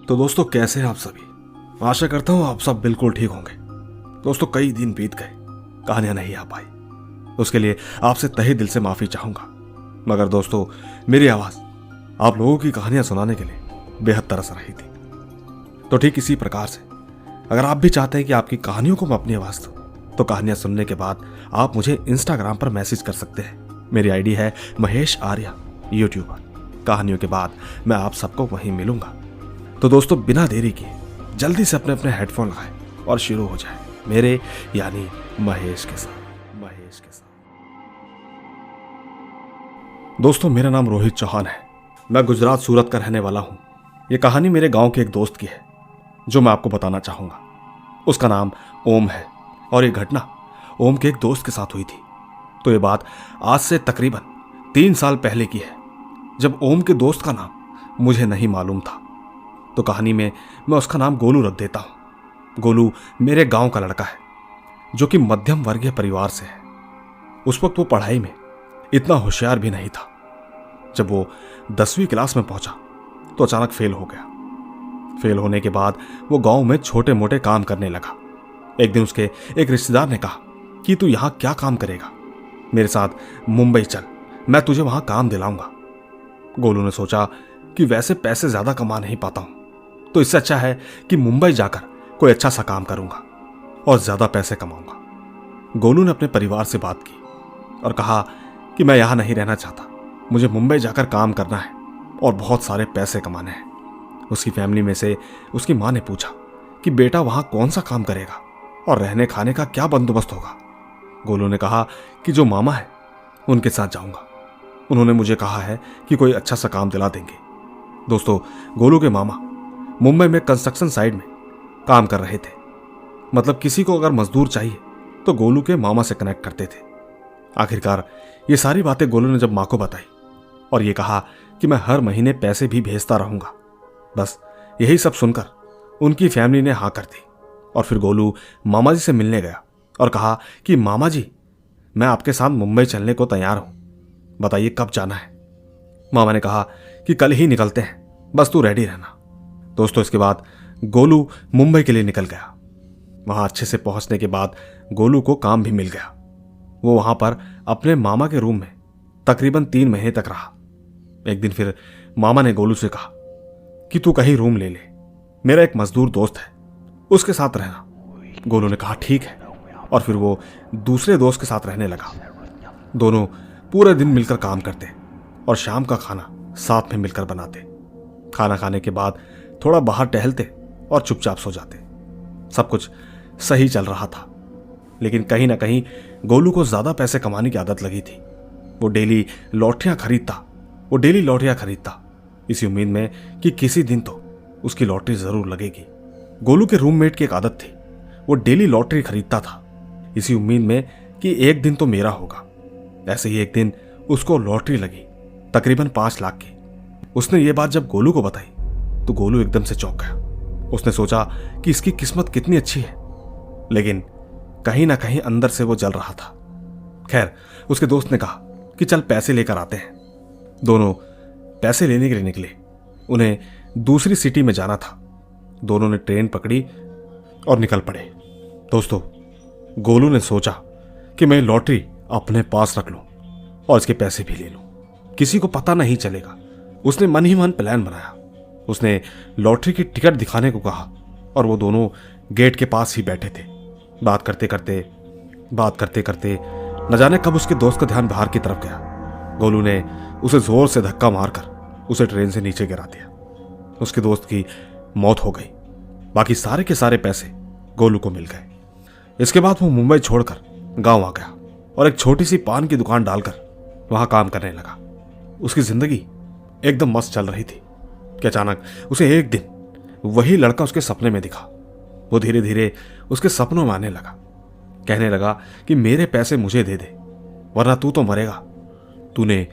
तो दोस्तों, कैसे हैं आप सभी? आशा करता हूं आप सब बिल्कुल ठीक होंगे। दोस्तों, कई दिन बीत गए, कहानियां नहीं आ पाई। उसके लिए आपसे तहे दिल से माफी चाहूंगा। मगर दोस्तों, मेरी आवाज आप लोगों की कहानियां सुनाने के लिए बेहद तरस रही थी। तो ठीक इसी प्रकार से अगर आप भी चाहते हैं कि आपकी कहानियों को मैं अपनी आवाज दूं, तो कहानियां सुनने के बाद आप मुझे इंस्टाग्राम पर मैसेज कर सकते हैं। मेरी आईडी है महेश आर्या यूट्यूबर। कहानियों के बाद मैं आप सबको वहीं मिलूंगा। तो दोस्तों, बिना देरी किए जल्दी से अपने अपने हेडफोन लगाएं और शुरू हो जाए मेरे यानी महेश के साथ। दोस्तों, मेरा नाम रोहित चौहान है। मैं गुजरात सूरत का रहने वाला हूं। यह कहानी मेरे गांव के एक दोस्त की है जो मैं आपको बताना चाहूंगा। उसका नाम ओम है और यह घटना ओम के एक दोस्त के साथ हुई थी। तो यह बात आज से तकरीबन 3 साल पहले की है, जब ओम के दोस्त का नाम मुझे नहीं मालूम था। तो कहानी में मैं उसका नाम गोलू रख देता हूं। गोलू मेरे गांव का लड़का है जो कि मध्यम वर्गीय परिवार से है। उस वक्त वो पढ़ाई में इतना होशियार भी नहीं था। जब वो 10वीं क्लास में पहुंचा तो अचानक फेल हो गया। फेल होने के बाद वो गांव में छोटे मोटे काम करने लगा। एक दिन उसके एक रिश्तेदार ने कहा कि तू यहां क्या काम करेगा, मेरे साथ मुंबई चल, मैं तुझे वहां काम दिलाऊंगा। गोलू ने सोचा कि वैसे पैसे ज्यादा कमा नहीं पाता हूं, तो इससे अच्छा है कि मुंबई जाकर कोई अच्छा सा काम करूंगा और ज्यादा पैसे कमाऊंगा। गोलू ने अपने परिवार से बात की और कहा कि मैं यहां नहीं रहना चाहता, मुझे मुंबई जाकर काम करना है और बहुत सारे पैसे कमाने हैं। उसकी फैमिली में से उसकी मां ने पूछा कि बेटा वहां कौन सा काम करेगा और रहने खाने का क्या बंदोबस्त होगा। गोलू ने कहा कि जो मामा है उनके साथ जाऊंगा, उन्होंने मुझे कहा है कि कोई अच्छा सा काम दिला देंगे। दोस्तों, गोलू के मामा मुंबई में कंस्ट्रक्शन साइट में काम कर रहे थे। मतलब किसी को अगर मजदूर चाहिए तो गोलू के मामा से कनेक्ट करते थे। आखिरकार ये सारी बातें गोलू ने जब मां को बताई और ये कहा कि मैं हर महीने पैसे भी भेजता रहूंगा, बस यही सब सुनकर उनकी फैमिली ने हाँ कर दी। और फिर गोलू मामा जी से मिलने गया और कहा कि मामा जी, मैं आपके साथ मुंबई चलने को तैयार हूं, बताइए कब जाना है। मामा ने कहा कि कल ही निकलते हैं, बस तू रेडी रहना। दोस्तों, इसके बाद गोलू मुंबई के लिए निकल गया। वहां अच्छे से पहुंचने के बाद गोलू को काम भी मिल गया। वो वहां पर अपने मामा के रूम में तकरीबन 3 महीने तक रहा। एक दिन फिर मामा ने गोलू से कहा कि तू कहीं रूम ले ले, मेरा एक मजदूर दोस्त है, उसके साथ रहना। गोलू ने कहा ठीक है, और फिर वो दूसरे दोस्त के साथ रहने लगा। दोनों पूरे दिन मिलकर काम करते और शाम का खाना साथ में मिलकर बनाते। खाना खाने के बाद थोड़ा बाहर टहलते और चुपचाप सो जाते। सब कुछ सही चल रहा था, लेकिन कहीं ना कहीं गोलू को ज्यादा पैसे कमाने की आदत लगी थी। वो डेली लॉटरियां खरीदता इसी उम्मीद में कि किसी दिन तो उसकी लॉटरी जरूर लगेगी। गोलू के रूममेट की एक आदत थी, वो डेली लॉटरी खरीदता था इसी उम्मीद में कि एक दिन तो मेरा होगा। ऐसे ही एक दिन उसको लॉटरी लगी, तकरीबन 5 लाख की। उसने ये बात जब गोलू को बताई तो गोलू एकदम से चौंक गया। उसने सोचा कि इसकी किस्मत कितनी अच्छी है, लेकिन कहीं ना कहीं अंदर से वो जल रहा था। खैर, उसके दोस्त ने कहा कि चल पैसे लेकर आते हैं। दोनों पैसे लेने के लिए निकले। उन्हें दूसरी सिटी में जाना था। दोनों ने ट्रेन पकड़ी और निकल पड़े। दोस्तों, गोलू ने सोचा कि मैं लॉटरी अपने पास रख लूं और इसके पैसे भी ले लूं, किसी को पता नहीं चलेगा। उसने मन ही मन प्लान बनाया। उसने लॉटरी की टिकट दिखाने को कहा और वो दोनों गेट के पास ही बैठे थे। बात करते करते न जाने कब उसके दोस्त का ध्यान बाहर की तरफ गया। गोलू ने उसे जोर से धक्का मारकर उसे ट्रेन से नीचे गिरा दिया। उसके दोस्त की मौत हो गई। बाकी सारे के सारे पैसे गोलू को मिल गए। इसके बाद वो मुंबई छोड़कर गांव आ गया और एक छोटी सी पान की दुकान डालकर वहां काम करने लगा। उसकी जिंदगी एकदम मस्त चल रही थी कि अचानक उसे एक दिन वही लड़का उसके सपने में दिखा। वो धीरे धीरे उसके सपनों में आने लगा, कहने लगा कि मेरे पैसे मुझे दे दे, वरना तू तो मरेगा, तूने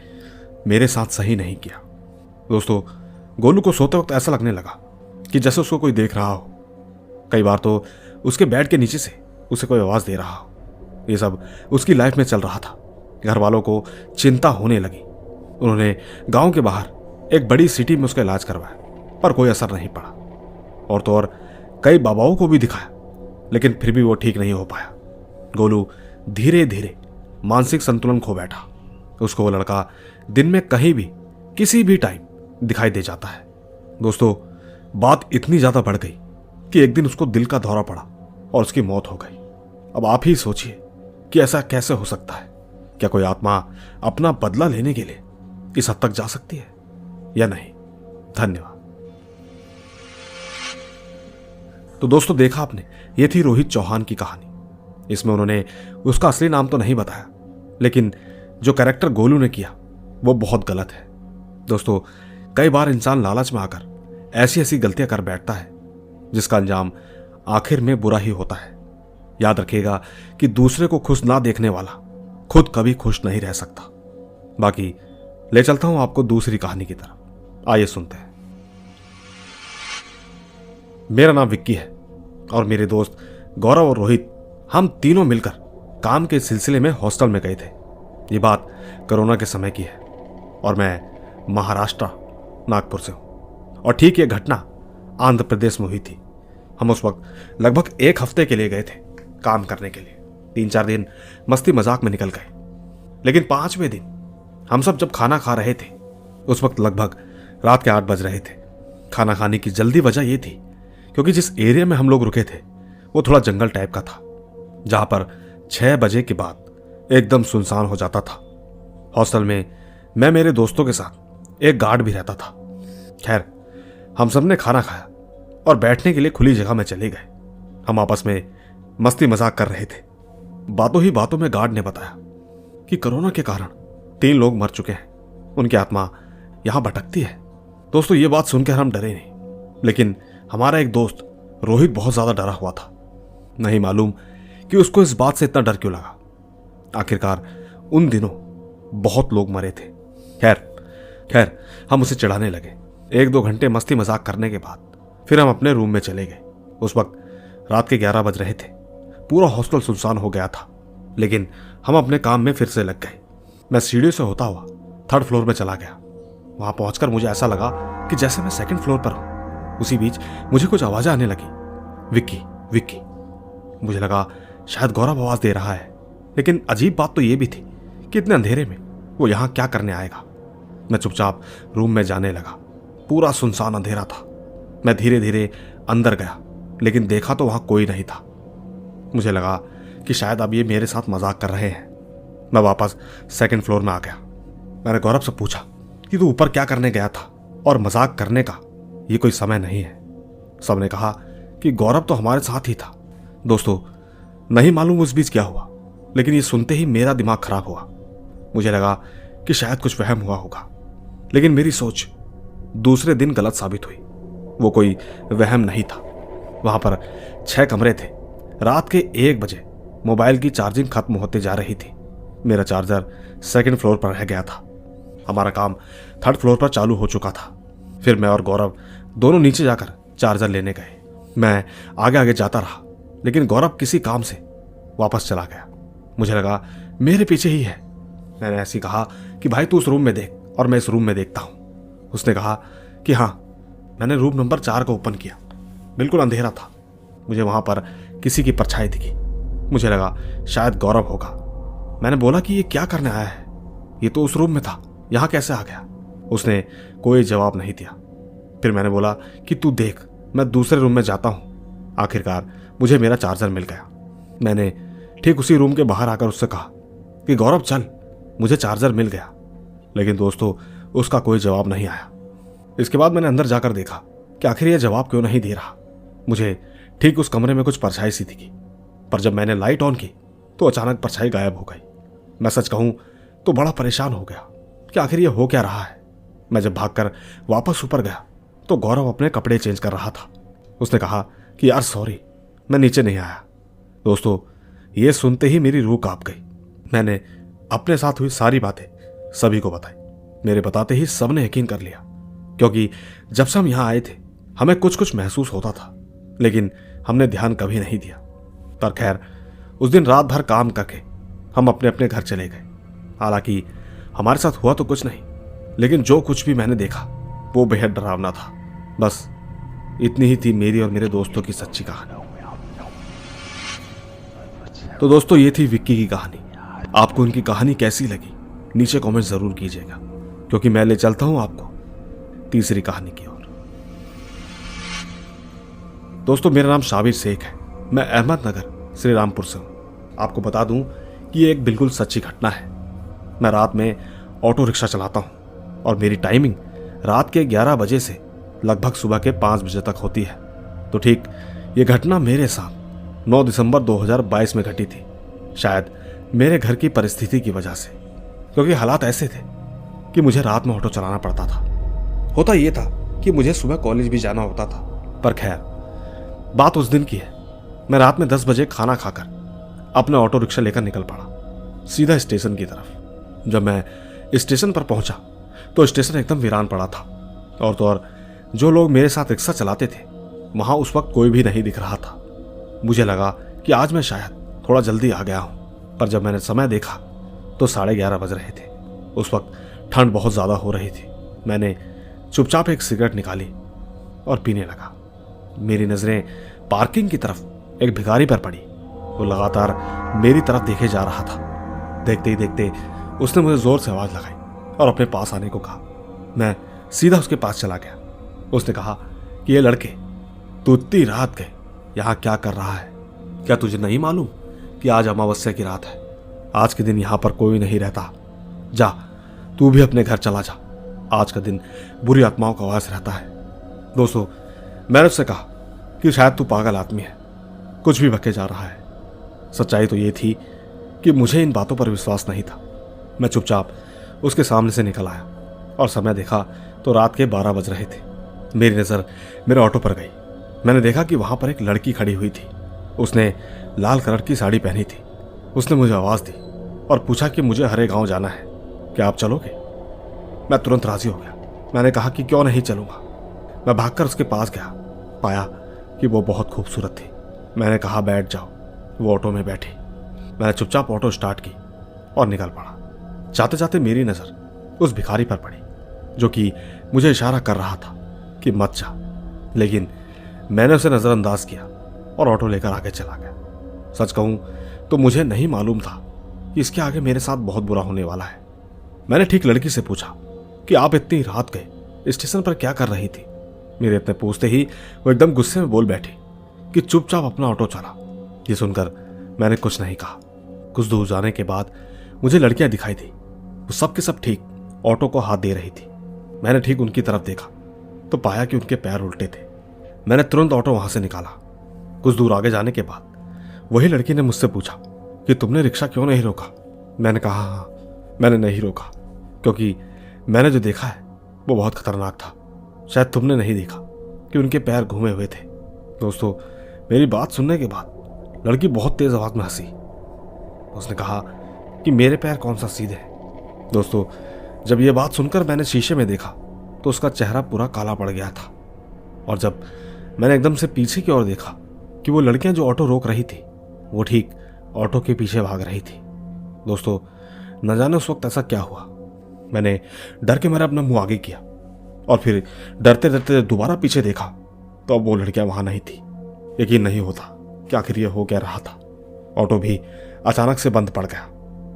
मेरे साथ सही नहीं किया। दोस्तों, गोलू को सोते वक्त ऐसा लगने लगा कि जैसे उसको कोई देख रहा हो। कई बार तो उसके बेड के नीचे से उसे कोई आवाज दे रहा हो। ये सब उसकी लाइफ में चल रहा था। घर वालों को चिंता होने लगी। उन्होंने गांव के बाहर एक बड़ी सिटी में उसका इलाज करवाया, पर कोई असर नहीं पड़ा। और तो और कई बाबाओं को भी दिखाया, लेकिन फिर भी वो ठीक नहीं हो पाया। गोलू धीरे धीरे मानसिक संतुलन खो बैठा। उसको वो लड़का दिन में कहीं भी किसी भी टाइम दिखाई दे जाता है। दोस्तों, बात इतनी ज्यादा बढ़ गई कि एक दिन उसको दिल का दौरा पड़ा और उसकी मौत हो गई। अब आप ही सोचिए कि ऐसा कैसे हो सकता है। क्या कोई आत्मा अपना बदला लेने के लिए इस हद तक जा सकती है या नहीं? धन्यवाद। तो दोस्तों, देखा आपने, ये थी रोहित चौहान की कहानी। इसमें उन्होंने उसका असली नाम तो नहीं बताया, लेकिन जो कैरेक्टर गोलू ने किया वो बहुत गलत है। दोस्तों, कई बार इंसान लालच में आकर ऐसी ऐसी गलतियां कर बैठता है जिसका अंजाम आखिर में बुरा ही होता है। याद रखिएगा कि दूसरे को खुश ना देखने वाला खुद कभी खुश नहीं रह सकता। बाकी ले चलता हूं आपको दूसरी कहानी की तरफ। आइए सुनते हैं। मेरा नाम विक्की है और मेरे दोस्त गौरव और रोहित, हम तीनों मिलकर काम के सिलसिले में हॉस्टल में गए थे। ये बात कोरोना के समय की है और मैं महाराष्ट्र नागपुर से हूं। और ठीक ये घटना आंध्र प्रदेश में हुई थी। हम उस वक्त लगभग 1 हफ्ते के लिए गए थे काम करने के लिए। 3-4 दिन मस्ती मजाक में निकल गए, लेकिन 5वें दिन हम सब जब खाना खा रहे थे, उस वक्त लगभग रात के 8 बज रहे थे। खाना खाने की जल्दी वजह यह थी क्योंकि जिस एरिया में हम लोग रुके थे वो थोड़ा जंगल टाइप का था, जहां पर 6 बजे के बाद एकदम सुनसान हो जाता था। हॉस्टल में मैं मेरे दोस्तों के साथ एक गार्ड भी रहता था। खैर, हम सब ने खाना खाया और बैठने के लिए खुली जगह में चले गए। हम आपस में मस्ती मजाक कर रहे थे। बातों ही बातों में गार्ड ने बताया कि कोरोना के कारण 3 लोग मर चुके हैं, उनकी आत्मा यहां भटकती है। दोस्तों, ये बात सुनकर हम डरे नहीं, लेकिन हमारा एक दोस्त रोहित बहुत ज्यादा डरा हुआ था। नहीं मालूम कि उसको इस बात से इतना डर क्यों लगा। आखिरकार उन दिनों बहुत लोग मरे थे। खैर हम उसे चिढ़ाने लगे। 1-2 घंटे मस्ती मजाक करने के बाद फिर हम अपने रूम में चले गए। उस वक्त रात के 11 बज रहे थे। पूरा हॉस्टल सुनसान हो गया था, लेकिन हम अपने काम में फिर से लग गए। मैं सीढ़ियों से होता हुआ 3rd फ्लोर में चला गया। वहां पहुंचकर मुझे ऐसा लगा कि जैसे मैं 2nd फ्लोर पर हूं। उसी बीच मुझे कुछ आवाजें आने लगी, विक्की विक्की। मुझे लगा शायद गौरव आवाज दे रहा है, लेकिन अजीब बात तो यह भी थी कि इतने अंधेरे में वो यहां क्या करने आएगा। मैं चुपचाप रूम में जाने लगा। पूरा सुनसान अंधेरा था। मैं धीरे धीरे अंदर गया, लेकिन देखा तो वहां कोई नहीं था। मुझे लगा कि शायद अब ये मेरे साथ मजाक कर रहे हैं। मैं वापस 2nd फ्लोर में आ गया। मैंने गौरव से पूछा कि तू ऊपर क्या करने गया था, और मजाक करने का ये कोई समय नहीं है। सबने कहा कि गौरव तो हमारे साथ ही था। दोस्तों, नहीं मालूम उस बीच क्या हुआ, लेकिन ये सुनते ही मेरा दिमाग खराब हुआ। मुझे लगा कि शायद कुछ वहम हुआ होगा, लेकिन मेरी सोच दूसरे दिन गलत साबित हुई। वो कोई वहम नहीं था। वहां पर 6 कमरे थे। रात के 1 बजे मोबाइल की चार्जिंग खत्म होते जा रही थी। मेरा चार्जर 2nd फ्लोर पर रह गया था। हमारा काम 3rd फ्लोर पर चालू हो चुका था। फिर मैं और गौरव दोनों नीचे जाकर चार्जर लेने गए। मैं आगे आगे जाता रहा, लेकिन गौरव किसी काम से वापस चला गया। मुझे लगा मेरे पीछे ही है। मैंने ऐसे कहा कि भाई तू उस रूम में देख और मैं इस रूम में देखता हूं। उसने कहा कि हाँ। मैंने रूम नंबर 4 को ओपन किया। बिल्कुल अंधेरा था। मुझे वहां पर किसी की परछाई दिखी। मुझे लगा शायद गौरव होगा। मैंने बोला कि ये क्या करने आया है, ये तो उस रूम में था, यहां कैसे आ गया। उसने कोई जवाब नहीं दिया। फिर मैंने बोला कि तू देख, मैं दूसरे रूम में जाता हूं। आखिरकार मुझे मेरा चार्जर मिल गया। मैंने ठीक उसी रूम के बाहर आकर उससे कहा कि गौरव चल, मुझे चार्जर मिल गया। लेकिन दोस्तों, उसका कोई जवाब नहीं आया। इसके बाद मैंने अंदर जाकर देखा कि आखिर यह जवाब क्यों नहीं दे रहा। मुझे ठीक उस कमरे में कुछ परछाई सी दिखी, पर जब मैंने लाइट ऑन की तो अचानक परछाई गायब हो गई। मैं सच कहूं तो बड़ा परेशान हो गया कि आखिर यह हो क्या रहा है। मैं जब भागकर वापस ऊपर गया तो गौरव अपने कपड़े चेंज कर रहा था। उसने कहा कि यार सॉरी, मैं नीचे नहीं आया। दोस्तों, ये सुनते ही मेरी रूह कांप गई। मैंने अपने साथ हुई सारी बातें सभी को बताई। मेरे बताते ही सबने यकीन कर लिया, क्योंकि जब से हम यहां आए थे हमें कुछ कुछ महसूस होता था, लेकिन हमने ध्यान कभी नहीं दिया। पर खैर, उस दिन रात भर काम करके हम अपने अपने घर चले गए। हालांकि हमारे साथ हुआ तो कुछ नहीं, लेकिन जो कुछ भी मैंने देखा वो बेहद डरावना था। बस इतनी ही थी मेरी और मेरे दोस्तों की सच्ची कहानी। तो दोस्तों, ये थी विक्की की कहानी। आपको उनकी कहानी कैसी लगी नीचे कमेंट जरूर कीजिएगा, क्योंकि मैं ले चलता हूं आपको तीसरी कहानी की ओर। दोस्तों, मेरा नाम शाबिर शेख है। मैं अहमदनगर श्री रामपुर से हूं। आपको बता दूं कि ये एक बिल्कुल सच्ची घटना है। मैं रात में ऑटो रिक्शा चलाता हूं और मेरी टाइमिंग रात के 11 बजे से लगभग सुबह के 5 बजे तक होती है। तो ठीक ये घटना मेरे साथ 9 दिसंबर 2022 में घटी थी, शायद मेरे घर की परिस्थिति की वजह से, क्योंकि हालात ऐसे थे कि मुझे रात में ऑटो चलाना पड़ता था। होता यह था कि मुझे सुबह कॉलेज भी जाना होता था। पर खैर, बात उस दिन की है। मैं रात में 10 बजे खाना खाकर अपना ऑटो रिक्शा लेकर निकल पड़ा सीधा स्टेशन की तरफ। जब मैं स्टेशन पर पहुंचा तो स्टेशन एकदम वीरान पड़ा था, और तो और जो लोग मेरे साथ रिक्शा चलाते थे वहां उस वक्त कोई भी नहीं दिख रहा था। मुझे लगा कि आज मैं शायद थोड़ा जल्दी आ गया हूं, पर जब मैंने समय देखा तो 11:30 बज रहे थे। उस वक्त ठंड बहुत ज्यादा हो रही थी। मैंने चुपचाप एक सिगरेट निकाली और पीने लगा। मेरी नजरें पार्किंग की तरफ एक भिखारी पर पड़ी। वो लगातार मेरी तरफ देखे जा रहा था। देखते ही देखते उसने मुझे जोर से आवाज लगाई और अपने पास आने को कहा। मैं सीधा उसके पास चला गया। उसने कहा कि ये लड़के, तू इतनी रात के यहाँ क्या कर रहा है? क्या तुझे नहीं मालूम कि आज अमावस्या की रात है? आज के दिन यहाँ पर कोई नहीं रहता। जा, तू भी अपने घर चला जा। आज का दिन बुरी आत्माओं का वास रहता है। दोस्तों, मैंने उससे कहा कि शायद तू पागल आदमी है, कुछ भी बके जा रहा है। सच्चाई तो ये थी कि मुझे इन बातों पर विश्वास नहीं था। मैं चुपचाप उसके सामने से निकल आया और समय देखा तो रात के 12 बज रहे थे। मेरी नज़र मेरे ऑटो पर गई। मैंने देखा कि वहां पर एक लड़की खड़ी हुई थी। उसने लाल कलर की साड़ी पहनी थी। उसने मुझे आवाज़ दी और पूछा कि मुझे हरे गांव जाना है, क्या आप चलोगे? मैं तुरंत राजी हो गया। मैंने कहा कि क्यों नहीं चलूंगा। मैं भागकर उसके पास गया, पाया कि वो बहुत खूबसूरत थी। मैंने कहा बैठ जाओ। वो ऑटो में बैठी। मैंने चुपचाप ऑटो स्टार्ट की और निकल पड़ा। जाते जाते मेरी नज़र उस भिखारी पर पड़ी जो कि मुझे इशारा कर रहा था कि मत जा, लेकिन मैंने उसे नज़रअंदाज किया और ऑटो लेकर आगे चला गया। सच कहूं तो मुझे नहीं मालूम था कि इसके आगे मेरे साथ बहुत बुरा होने वाला है। मैंने ठीक लड़की से पूछा कि आप इतनी रात गए स्टेशन पर क्या कर रही थी? मेरे इतने पूछते ही वो एकदम गुस्से में बोल बैठी कि चुपचाप अपना ऑटो चला। ये सुनकर मैंने कुछ नहीं कहा। कुछ दूर जाने के बाद मुझे लड़कियां दिखाई दी। वो सब के सब ठीक ऑटो को हाथ दे रही थी। मैंने ठीक उनकी तरफ देखा तो पाया कि उनके पैर उल्टे थे। मैंने तुरंत ऑटो वहां से निकाला। कुछ दूर आगे जाने के बाद वही लड़की ने मुझसे पूछा कि तुमने रिक्शा क्यों नहीं रोका? मैंने कहा हाँ, मैंने नहीं रोका क्योंकि मैंने जो देखा है वो बहुत खतरनाक था। शायद तुमने नहीं देखा कि उनके पैर घूमे हुए थे। दोस्तों, मेरी बात सुनने के बाद लड़की बहुत तेज आवाज में हंसी। उसने कहा कि मेरे पैर कौन सा सीधे हैं। दोस्तों, जब ये बात सुनकर मैंने शीशे में देखा तो उसका चेहरा पूरा काला पड़ गया था। और जब मैंने एकदम से पीछे की ओर देखा कि वो लड़कियां जो ऑटो रोक रही थी वो ठीक ऑटो के पीछे भाग रही थी। दोस्तों, न जाने उस वक्त ऐसा क्या हुआ। मैंने डर के मारे अपना मुंह आगे किया और फिर डरते डरते दोबारा पीछे देखा तो अब वो लड़कियां वहां नहीं थी। यकीन नहीं होता कि आखिर ये हो क्या रहा था। ऑटो भी अचानक से बंद पड़ गया।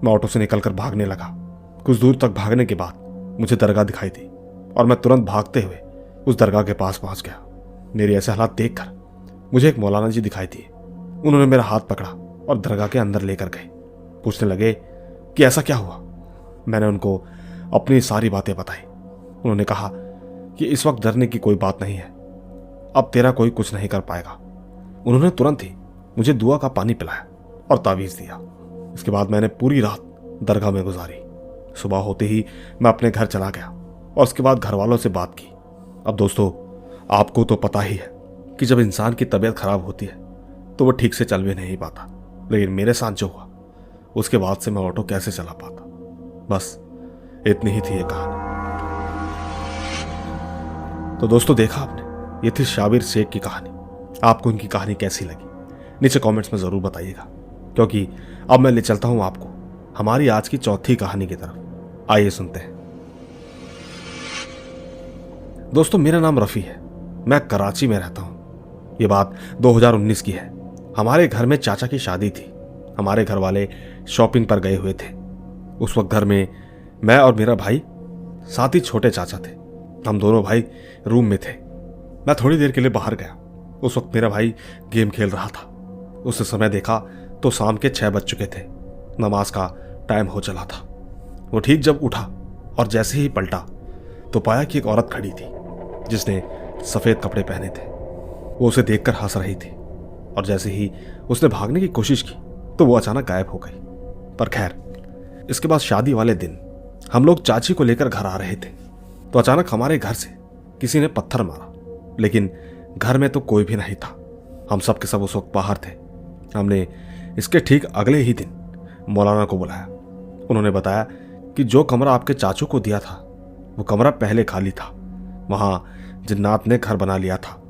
मैं ऑटो से निकलकर भागने लगा। कुछ दूर तक भागने के बाद मुझे दरगाह दिखाई दी और मैं तुरंत भागते हुए उस दरगाह के पास पहुंच गया। मेरे ऐसे हालात देखकर मुझे एक मौलाना जी दिखाई दिए। उन्होंने मेरा हाथ पकड़ा और दरगाह के अंदर लेकर गए। पूछने लगे कि ऐसा क्या हुआ। मैंने उनको अपनी सारी बातें बताई। उन्होंने कहा कि इस वक्त डरने की कोई बात नहीं है, अब तेरा कोई कुछ नहीं कर पाएगा। उन्होंने तुरंत ही मुझे दुआ का पानी पिलाया और तावीज दिया। इसके बाद मैंने पूरी रात दरगाह में गुजारी। सुबह होते ही मैं अपने घर चला गया और उसके बाद घर वालों से बात की। अब दोस्तों, आपको तो पता ही है कि जब इंसान की तबीयत खराब होती है तो वो ठीक से चल भी नहीं पाता, लेकिन मेरे साथ जो हुआ उसके बाद से मैं ऑटो कैसे चला पाता। बस इतनी ही थी ये कहानी। तो दोस्तों, देखा आपने, ये थी शाबिर शेख की कहानी। आपको इनकी कहानी कैसी लगी नीचे कमेंट्स में जरूर बताइएगा, क्योंकि अब मैं ले चलता हूं आपको हमारी आज की चौथी कहानी की तरफ। आइए सुनते हैं। दोस्तों, मेरा नाम रफ़ी है। मैं कराची में रहता हूँ। ये बात 2019 की है। हमारे घर में चाचा की शादी थी। हमारे घर वाले शॉपिंग पर गए हुए थे। उस वक्त घर में मैं और मेरा भाई, साथ ही छोटे चाचा थे। हम दोनों भाई रूम में थे। मैं थोड़ी देर के लिए बाहर गया। उस वक्त मेरा भाई गेम खेल रहा था। उस समय देखा तो शाम के 6 बज चुके थे। नमाज का टाइम हो चला था। वो ठीक जब उठा और जैसे ही पलटा तो पाया कि एक औरत खड़ी थी जिसने सफेद कपड़े पहने थे। वो उसे देखकर हंस रही थी और जैसे ही उसने भागने की कोशिश की तो वो अचानक गायब हो गई। पर खैर, इसके बाद शादी वाले दिन हम लोग चाची को लेकर घर आ रहे थे तो अचानक हमारे घर से किसी ने पत्थर मारा, लेकिन घर में तो कोई भी नहीं था। हम सब के सब उस वक्त बाहर थे। हमने इसके ठीक अगले ही दिन मौलाना को बुलाया। उन्होंने बताया कि जो कमरा आपके चाचू को दिया था वो कमरा पहले खाली था। वहां जिन्नात ने घर बना लिया था,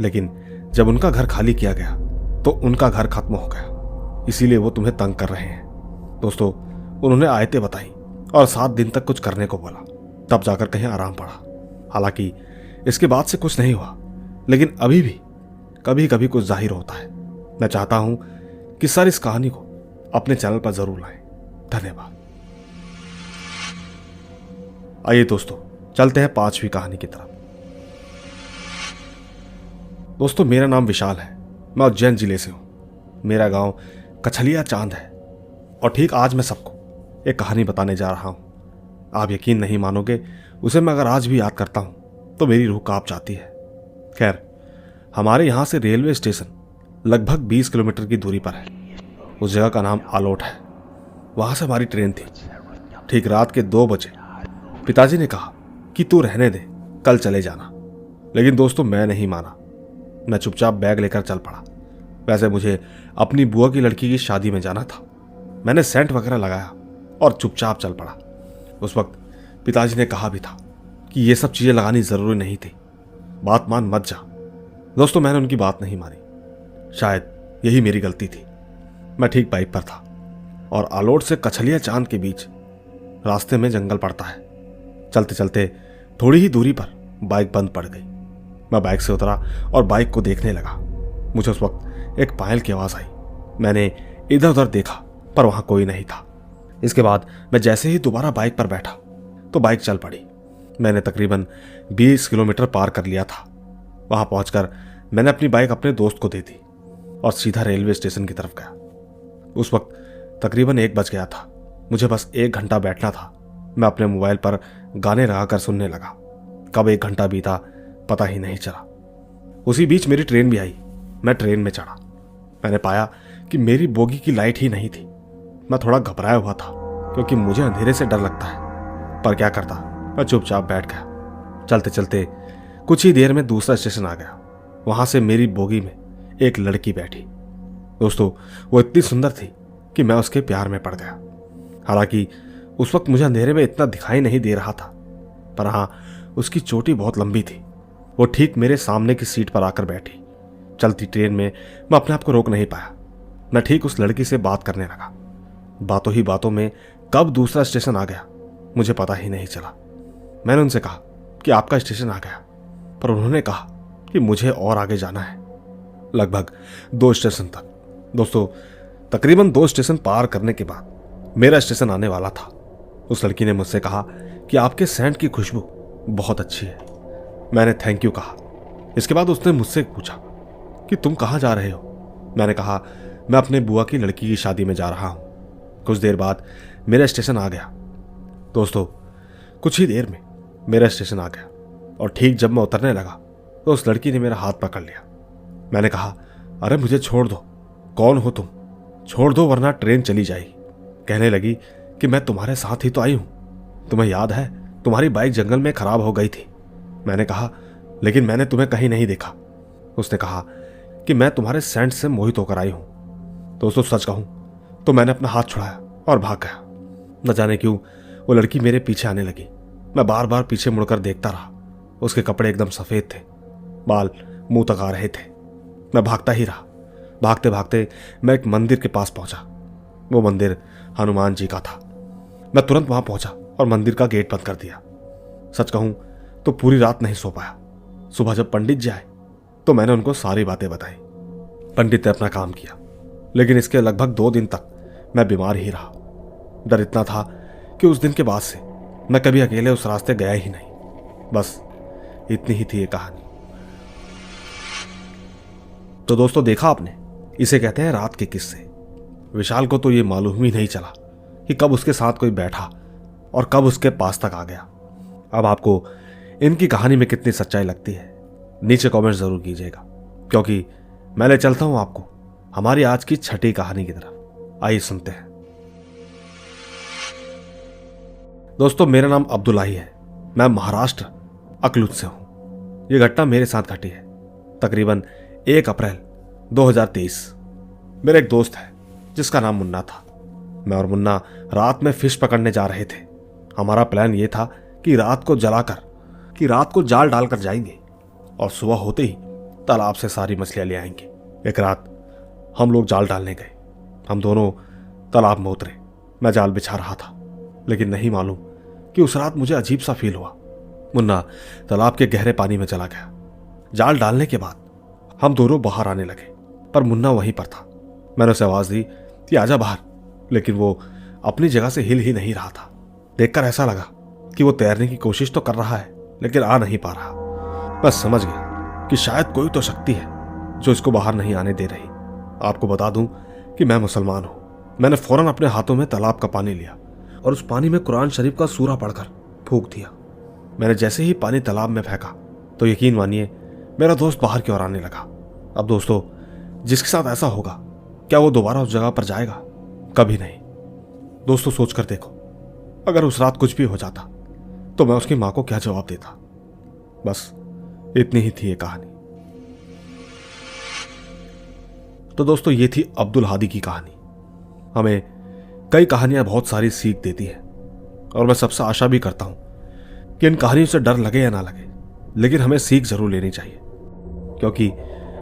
लेकिन जब उनका घर खाली किया गया तो उनका घर खत्म हो गया, इसीलिए वो तुम्हें तंग कर रहे हैं। दोस्तों, उन्होंने आयतें बताई और 7 दिन तक कुछ करने को बोला, तब जाकर कहीं आराम पड़ा। हालांकि इसके बाद से कुछ नहीं हुआ, लेकिन अभी भी कभी कभी कुछ जाहिर होता है। मैं चाहता हूं कि सर इस कहानी को अपने चैनल पर जरूर लाएं। धन्यवाद। आइए दोस्तों, चलते हैं 5वीं कहानी की तरफ। दोस्तों, मेरा नाम विशाल है। मैं उज्जैन जिले से हूं। मेरा गांव कछलिया चांद है और ठीक आज मैं सबको एक कहानी बताने जा रहा हूं। आप यकीन नहीं मानोगे, उसे मैं अगर आज भी याद करता हूं तो मेरी रूह कांप जाती है। खैर, हमारे यहां से रेलवे स्टेशन लगभग 20 किलोमीटर की दूरी पर है। उस जगह का नाम आलोट है। वहां से हमारी ट्रेन थी। ठीक रात के 2 बजे पिताजी ने कहा कि तू रहने दे, कल चले जाना। लेकिन दोस्तों, मैं नहीं माना। मैं चुपचाप बैग लेकर चल पड़ा। वैसे मुझे अपनी बुआ की लड़की की शादी में जाना था। मैंने सेंट वगैरह लगाया और चुपचाप चल पड़ा। उस वक्त पिताजी ने कहा भी था कि ये सब चीजें लगानी जरूरी नहीं थी, बात मान मत जा। दोस्तों, मैंने उनकी बात नहीं मानी। शायद यही मेरी गलती थी। मैं ठीक बाइक पर था और आलोट से कछलिया चांद के बीच रास्ते में जंगल पड़ता है। चलते चलते थोड़ी ही दूरी पर बाइक बंद पड़ गई। मैं बाइक से उतरा और बाइक को देखने लगा। मुझे उस वक्त एक पायल की आवाज आई। मैंने इधर उधर देखा पर वहां कोई नहीं था। इसके बाद मैं जैसे ही दोबारा बाइक पर बैठा तो बाइक चल पड़ी। मैंने तकरीबन 20 किलोमीटर पार कर लिया था। वहां पहुंचकर मैंने अपनी बाइक अपने दोस्त को दे दी और सीधा रेलवे स्टेशन की तरफ गया। उस वक्त तकरीबन 1 बज गया था। मुझे बस 1 घंटा बैठना था। मैं अपने मोबाइल पर गाने लगाकर सुनने लगा। कब 1 घंटा बीता पता ही नहीं चला। उसी बीच मेरी ट्रेन भी आई। मैं ट्रेन में चढ़ा। मैंने पाया कि मेरी बोगी की लाइट ही नहीं थी। मैं थोड़ा घबराया हुआ था क्योंकि मुझे अंधेरे से डर लगता है, पर क्या करता, मैं चुपचाप बैठ गया। चलते चलते कुछ ही देर में दूसरा स्टेशन आ गया। वहां से मेरी बोगी में एक लड़की बैठी। दोस्तों, वो इतनी सुंदर थी कि मैं उसके प्यार में पड़ गया। हालांकि उस वक्त मुझे अंधेरे में इतना दिखाई नहीं दे रहा था, पर हाँ, उसकी चोटी बहुत लंबी थी। वो ठीक मेरे सामने की सीट पर आकर बैठी। चलती ट्रेन में मैं अपने आप को रोक नहीं पाया। मैं ठीक उस लड़की से बात करने लगा। बातों ही बातों में कब दूसरा स्टेशन आ गया मुझे पता ही नहीं चला। मैंने उनसे कहा कि आपका स्टेशन आ गया, पर उन्होंने कहा कि मुझे और आगे जाना है, लगभग 2 स्टेशन तक। दोस्तों, तकरीबन 2 स्टेशन पार करने के बाद मेरा स्टेशन आने वाला था। उस लड़की ने मुझसे कहा कि आपके सेंट की खुशबू बहुत अच्छी है। मैंने थैंक यू कहा। इसके बाद उसने मुझसे पूछा कि तुम कहाँ जा रहे हो। मैंने कहा मैं अपने बुआ की लड़की की शादी में जा रहा हूँ। कुछ देर बाद मेरा स्टेशन आ गया। दोस्तों, कुछ ही देर में मेरा स्टेशन आ गया और ठीक जब मैं उतरने लगा तो उस लड़की ने मेरा हाथ पकड़ लिया। मैंने कहा, अरे मुझे छोड़ दो, कौन हो तुम, छोड़ दो वरना ट्रेन चली जाएगी। कहने लगी कि मैं तुम्हारे साथ ही तो आई हूं, तुम्हें याद है तुम्हारी बाइक जंगल में खराब हो गई थी। मैंने कहा, लेकिन मैंने तुम्हें कहीं नहीं देखा। उसने कहा कि मैं तुम्हारे सेंट से मोहित होकर आई हूं। दोस्तों, सच कहूं तो मैंने अपना हाथ छुड़ाया और भाग गया। न जाने क्यों वो लड़की मेरे पीछे आने लगी। मैं बार बार पीछे मुड़कर देखता रहा। उसके कपड़े एकदम सफेद थे, बाल मुंह तक आ रहे थे। मैं भागता ही रहा। भागते भागते मैं एक मंदिर के पास पहुंचा। वो मंदिर हनुमान जी का था। मैं तुरंत वहां पहुंचा और मंदिर का गेट बंद कर दिया। सच कहूं तो पूरी रात नहीं सो पाया। सुबह जब पंडित जी आए तो मैंने उनको सारी बातें बताई। पंडित ने अपना काम किया, लेकिन इसके लगभग 2 दिन तक मैं बीमार ही रहा। डर इतना था कि उस दिन के बाद से मैं कभी अकेले उस रास्ते गया ही नहीं। बस इतनी ही थी ये कहानी। तो दोस्तों, देखा आपने, इसे कहते हैं रात के किस्से। विशाल को तो ये मालूम ही नहीं चला कि कब उसके साथ कोई बैठा और कब उसके पास तक आ गया। अब आपको इनकी कहानी में कितनी सच्चाई लगती है नीचे कमेंट जरूर कीजिएगा, क्योंकि मैं ले चलता हूं आपको हमारी आज की छठी कहानी की तरफ। आइए सुनते हैं। दोस्तों, मेरा नाम अब्दुल्लाही है। मैं महाराष्ट्र अकलूज से हूं। यह घटना मेरे साथ घटी है तकरीबन 1 अप्रैल 2023। मेरा एक दोस्त है जिसका नाम मुन्ना था। मैं और मुन्ना रात में फिश पकड़ने जा रहे थे। हमारा प्लान यह था कि रात को जाल डालकर जाएंगे और सुबह होते ही तालाब से सारी मछलियां ले आएंगे। एक रात हम लोग जाल डालने गए। हम दोनों तालाब में उतरे। मैं जाल बिछा रहा था, लेकिन नहीं मालूम कि उस रात मुझे अजीब सा फील हुआ। मुन्ना तालाब के गहरे पानी में चला गया। जाल डालने के बाद हम दोनों बाहर आने लगे, पर मुन्ना वहीं पर था। मैंने उसे आवाज दी कि आजा बाहर, लेकिन वो अपनी जगह से हिल ही नहीं रहा था। देखकर ऐसा लगा कि वो तैरने की कोशिश तो कर रहा है, लेकिन आ नहीं पा रहा। बस समझ गया कि शायद कोई तो शक्ति है जो इसको बाहर नहीं आने दे रही। आपको बता दूं कि मैं मुसलमान हूं। मैंने फौरन अपने हाथों में तालाब का पानी लिया और उस पानी में कुरान शरीफ का सूरा पढ़कर फूंक दिया। मैंने जैसे ही पानी तालाब में फेंका तो यकीन मानिए मेरा दोस्त बाहर की ओर आने लगा। अब दोस्तों, जिसके साथ ऐसा होगा, क्या वो दोबारा उस जगह पर जाएगा? कभी नहीं। दोस्तों, सोचकर देखो, अगर उस रात कुछ भी हो जाता तो मैं उसकी मां को क्या जवाब देता? बस इतनी ही थी ये कहानी। तो दोस्तों, ये थी अब्दुल हादी की कहानी। हमें कई कहानियां बहुत सारी सीख देती है, और मैं सबसे आशा भी करता हूं कि इन कहानियों से डर लगे या ना लगे, लेकिन हमें सीख जरूर लेनी चाहिए, क्योंकि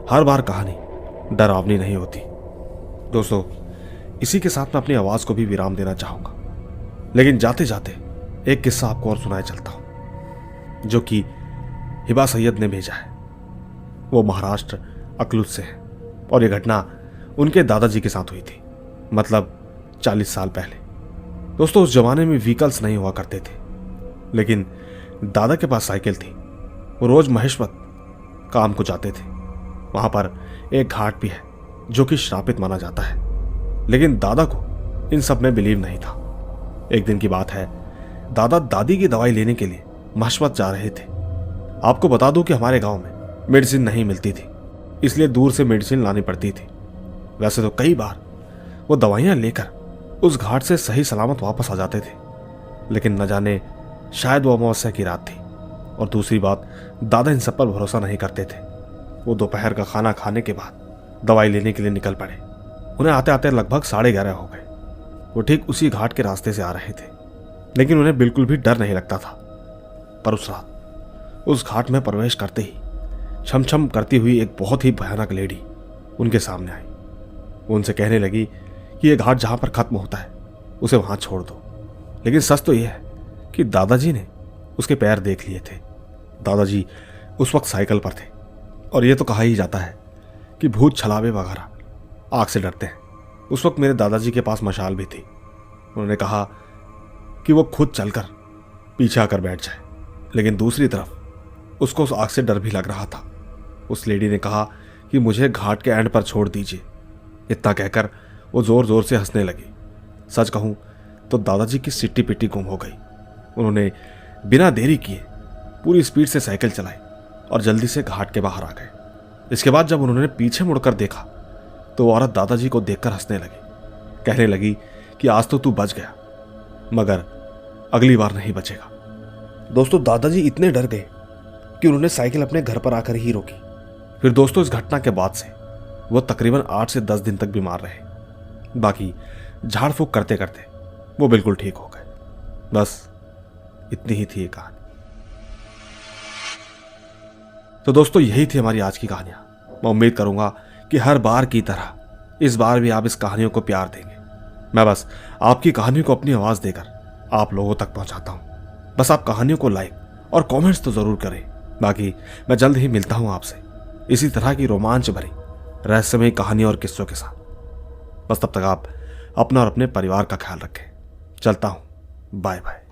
हर बार कहानी डरावनी नहीं होती। दोस्तों, इसी के साथ मैं अपनी आवाज को भी विराम देना चाहूंगा, लेकिन जाते जाते एक किस्सा आपको और सुनाए चलता हूं, जो कि हिबा सैयद ने भेजा है। वो महाराष्ट्र अकलूज से है और यह घटना उनके दादाजी के साथ हुई थी, मतलब 40 साल पहले। दोस्तों, उस जमाने में व्हीकल्स नहीं हुआ करते थे, लेकिन दादा के पास साइकिल थी। वो रोज महेश्वत काम को जाते थे। वहां पर एक घाट भी है जो कि श्रापित माना जाता है, लेकिन दादा को इन सब में बिलीव नहीं था। एक दिन की बात है, दादा दादी की दवाई लेने के लिए महेश्वत जा रहे थे। आपको बता दूं कि हमारे गांव में मेडिसिन नहीं मिलती थी, इसलिए दूर से मेडिसिन लानी पड़ती थी। वैसे तो कई बार वो दवाइयां लेकर उस घाट से सही सलामत वापस आ जाते थे, लेकिन न जाने शायद वो अमावस्या की रात थी, और दूसरी बात, दादा इन सब पर भरोसा नहीं करते थे। वो दोपहर का खाना खाने के बाद दवाई लेने के लिए निकल पड़े। उन्हें आते आते लगभग 11:30 हो गए। वो ठीक उसी घाट के रास्ते से आ रहे थे, लेकिन उन्हें बिल्कुल भी डर नहीं लगता था। पर उस रात उस घाट में प्रवेश करते ही छम छम करती हुई एक बहुत ही भयानक लेडी उनके सामने आई। वो उनसे कहने लगी कि यह घाट जहां पर खत्म होता है उसे वहां छोड़ दो। लेकिन सच तो यह है कि दादाजी ने उसके पैर देख लिए थे। दादाजी उस वक्त साइकिल पर थे, और यह तो कहा ही जाता है कि भूत छलावे वगैरह आग से डरते हैं। उस वक्त मेरे दादाजी के पास मशाल भी थी। उन्होंने कहा कि वो खुद चलकर पीछे आकर बैठ जाए, लेकिन दूसरी तरफ उसको उस आग से डर भी लग रहा था। उस लेडी ने कहा कि मुझे घाट के एंड पर छोड़ दीजिए। इतना कहकर वो जोर जोर से हंसने लगी। सच कहूं तो दादाजी की सिट्टी पिट्टी गुम हो गई। उन्होंने बिना देरी किए पूरी स्पीड से साइकिल चलाई और जल्दी से घाट के बाहर आ गए। इसके बाद जब उन्होंने पीछे मुड़कर देखा तो वो औरत दादाजी को देखकर हंसने लगी। कहने लगी कि आज तो तू बच गया, मगर अगली बार नहीं बचेगा। दोस्तों, दादाजी इतने डर गए कि उन्होंने साइकिल अपने घर पर आकर ही रोकी। फिर दोस्तों, इस घटना के बाद से वो तकरीबन 8 से 10 दिन तक बीमार रहे। बाकी झाड़ फूक करते करते वो बिल्कुल ठीक हो गए। बस इतनी ही थी ये कहानी। तो दोस्तों, यही थी हमारी आज की कहानियां। मैं उम्मीद करूंगा कि हर बार की तरह इस बार भी आप इस कहानियों को प्यार देंगे। मैं बस आपकी कहानियों को अपनी आवाज देकर आप लोगों तक पहुंचाता हूं। बस आप कहानियों को लाइक और कमेंट्स तो जरूर करें, बाकी मैं जल्द ही मिलता हूं आपसे इसी तरह की रोमांच भरी रहस्यमयी कहानी और किस्सों के साथ। बस तब तक आप अपना और अपने परिवार का ख्याल रखें। चलता हूं, बाय बाय।